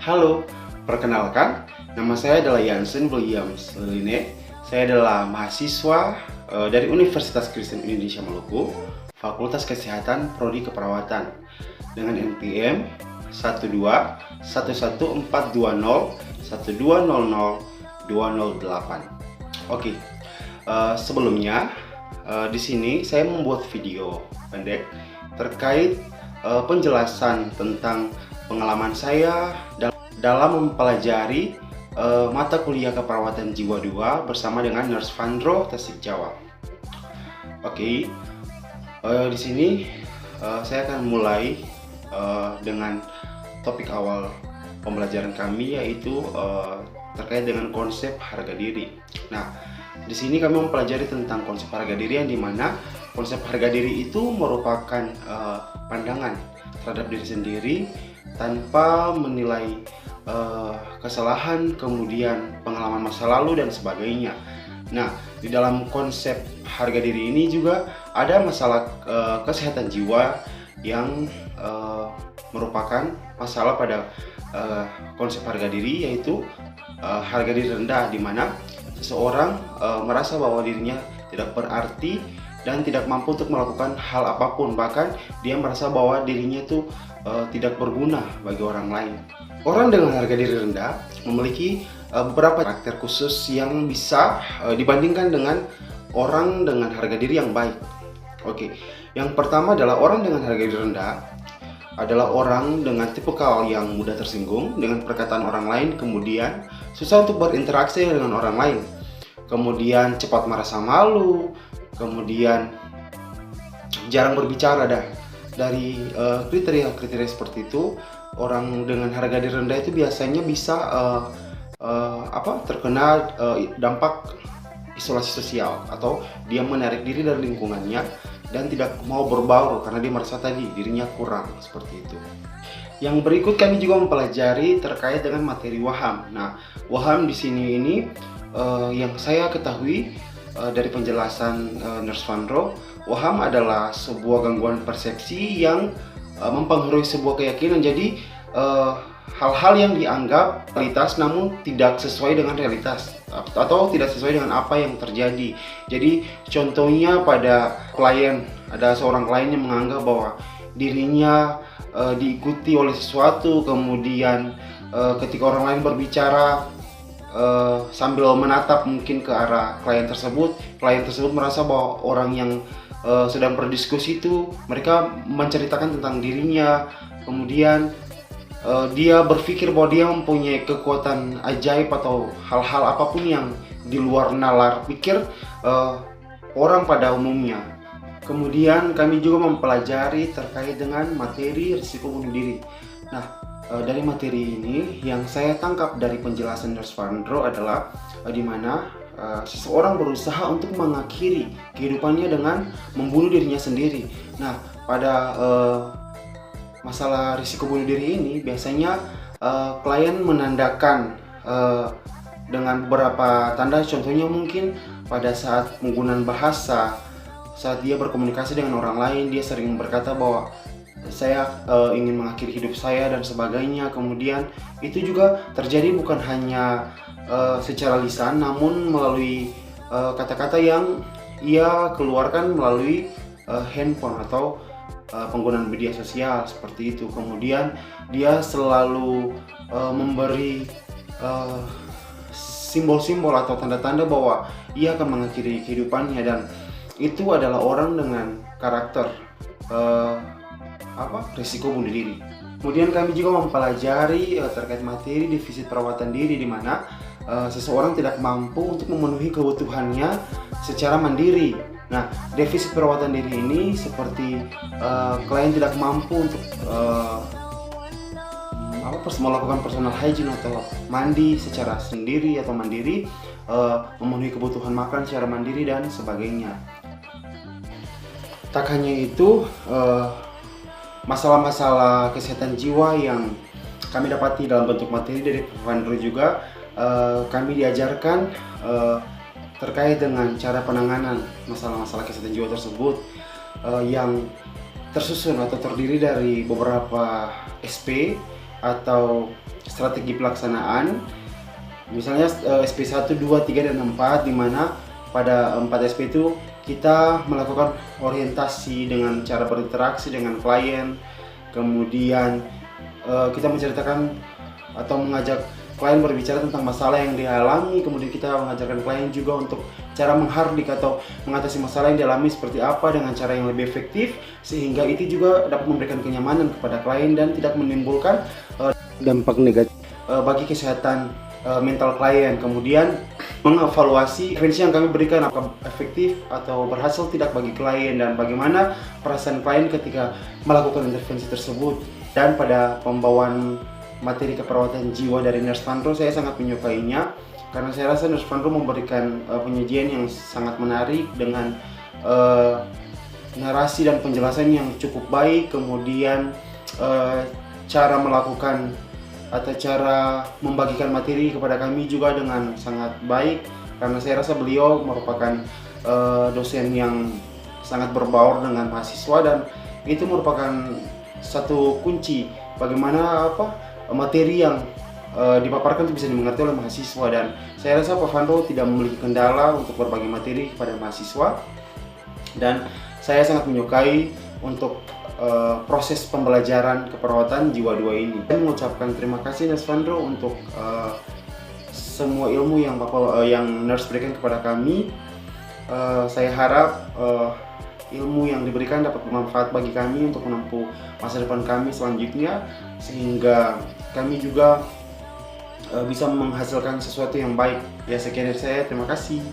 Halo, perkenalkan, nama saya adalah Jansen Williams Line. Saya adalah mahasiswa dari Universitas Kristen Indonesia Maluku, Fakultas Kesehatan Prodi Keperawatan dengan NPM 1214201200 Oke, sebelumnya di sini saya membuat video pendek terkait penjelasan tentang pengalaman saya dalam mempelajari mata kuliah keperawatan jiwa 2 bersama dengan Nurse Fandro Tasik Jawa. Oke, di sini saya akan mulai dengan topik awal pembelajaran kami, yaitu terkait dengan konsep harga diri. Nah, di sini kami mempelajari tentang konsep harga diri, yang dimana konsep harga diri itu merupakan pandangan terhadap diri sendiri tanpa menilai kesalahan, kemudian pengalaman masa lalu dan sebagainya. Nah, di dalam konsep harga diri ini juga ada masalah kesehatan jiwa yang merupakan masalah pada konsep harga diri, yaitu harga diri rendah, di mana seseorang merasa bahwa dirinya tidak berarti dan tidak mampu untuk melakukan hal apapun, bahkan dia merasa bahwa dirinya itu tidak berguna bagi orang lain. Orang dengan harga diri rendah memiliki beberapa karakter khusus yang bisa dibandingkan dengan orang dengan harga diri yang baik. Oke, yang pertama adalah orang dengan harga diri rendah adalah orang dengan tipikal yang mudah tersinggung dengan perkataan orang lain, kemudian susah untuk berinteraksi dengan orang lain, kemudian cepat merasa malu, kemudian jarang berbicara. Dari kriteria-kriteria seperti itu, orang dengan harga diri rendah itu biasanya bisa terkena dampak isolasi sosial, atau dia menarik diri dari lingkungannya dan tidak mau berbaur karena dia merasa tadi dirinya kurang, seperti itu. Yang berikut kami juga mempelajari terkait dengan materi waham. Nah, waham di sini ini yang saya ketahui dari penjelasan Nurse Fandro, waham adalah sebuah gangguan persepsi yang mempengaruhi sebuah keyakinan. Jadi hal-hal yang dianggap realitas namun tidak sesuai dengan realitas, atau tidak sesuai dengan apa yang terjadi. Jadi contohnya pada klien, ada seorang klien yang menganggap bahwa dirinya diikuti oleh sesuatu, kemudian ketika orang lain berbicara sambil menatap mungkin ke arah klien tersebut merasa bahwa orang yang sedang berdiskusi itu mereka menceritakan tentang dirinya, kemudian dia berpikir bahwa dia mempunyai kekuatan ajaib atau hal-hal apapun yang di luar nalar pikir orang pada umumnya. Kemudian kami juga mempelajari terkait dengan materi risiko bunuh diri. Nah, dari materi ini yang saya tangkap dari penjelasan Nurse Fandro adalah di mana seseorang berusaha untuk mengakhiri kehidupannya dengan membunuh dirinya sendiri. Nah, pada masalah risiko bunuh diri ini biasanya klien menandakan dengan beberapa tanda, contohnya mungkin pada saat penggunaan bahasa, saat dia berkomunikasi dengan orang lain, dia sering berkata bahwa saya ingin mengakhiri hidup saya dan sebagainya. Kemudian itu juga terjadi bukan hanya secara lisan, namun melalui kata-kata yang ia keluarkan melalui handphone atau penggunaan media sosial, seperti itu. Kemudian dia selalu memberi simbol-simbol atau tanda-tanda bahwa ia akan mengakhiri kehidupannya, dan itu adalah orang dengan karakter risiko bunuh diri. Kemudian kami juga mempelajari terkait materi defisit perawatan diri, di mana seseorang tidak mampu untuk memenuhi kebutuhannya secara mandiri. Nah, defisit perawatan diri ini seperti klien tidak mampu untuk melakukan personal hygiene atau mandi secara sendiri atau mandiri, memenuhi kebutuhan makan secara mandiri dan sebagainya. Tak hanya itu, masalah-masalah kesehatan jiwa yang kami dapati dalam bentuk materi dari Fandro juga kami diajarkan terkait dengan cara penanganan masalah-masalah kesehatan jiwa tersebut, yang tersusun atau terdiri dari beberapa SP atau strategi pelaksanaan. Misalnya SP1, 2, 3, dan 4, di mana pada 4 SP itu kita melakukan orientasi dengan cara berinteraksi dengan klien, kemudian kita menceritakan atau mengajak klien berbicara tentang masalah yang dialami, kemudian kita mengajarkan klien juga untuk cara menghardik atau mengatasi masalah yang dialami seperti apa dengan cara yang lebih efektif, sehingga itu juga dapat memberikan kenyamanan kepada klien dan tidak menimbulkan dampak negatif bagi kesehatan mental klien. Kemudian mengevaluasi intervensi yang kami berikan apakah efektif atau berhasil tidak bagi klien, dan bagaimana perasaan klien ketika melakukan intervensi tersebut. Dan pada pembawaan materi keperawatan jiwa dari Nurse Fandro, saya sangat menyukainya karena saya rasa Nurse Fandro memberikan penyajian yang sangat menarik dengan narasi dan penjelasan yang cukup baik, kemudian cara melakukan atau cara membagikan materi kepada kami juga dengan sangat baik, karena saya rasa beliau merupakan dosen yang sangat berbaur dengan mahasiswa, dan itu merupakan satu kunci bagaimana materi yang dipaparkan itu bisa dimengerti oleh mahasiswa. Dan saya rasa Pak Fandro tidak memiliki kendala untuk berbagi materi kepada mahasiswa, dan saya sangat menyukai untuk proses pembelajaran keperawatan jiwa 2 ini. Saya mengucapkan terima kasih Nurse Fandro untuk semua ilmu yang Nurse berikan kepada kami. Saya harap ilmu yang diberikan dapat bermanfaat bagi kami untuk menempuh masa depan kami selanjutnya, sehingga kami juga bisa menghasilkan sesuatu yang baik. Ya, sekian dari saya, terima kasih.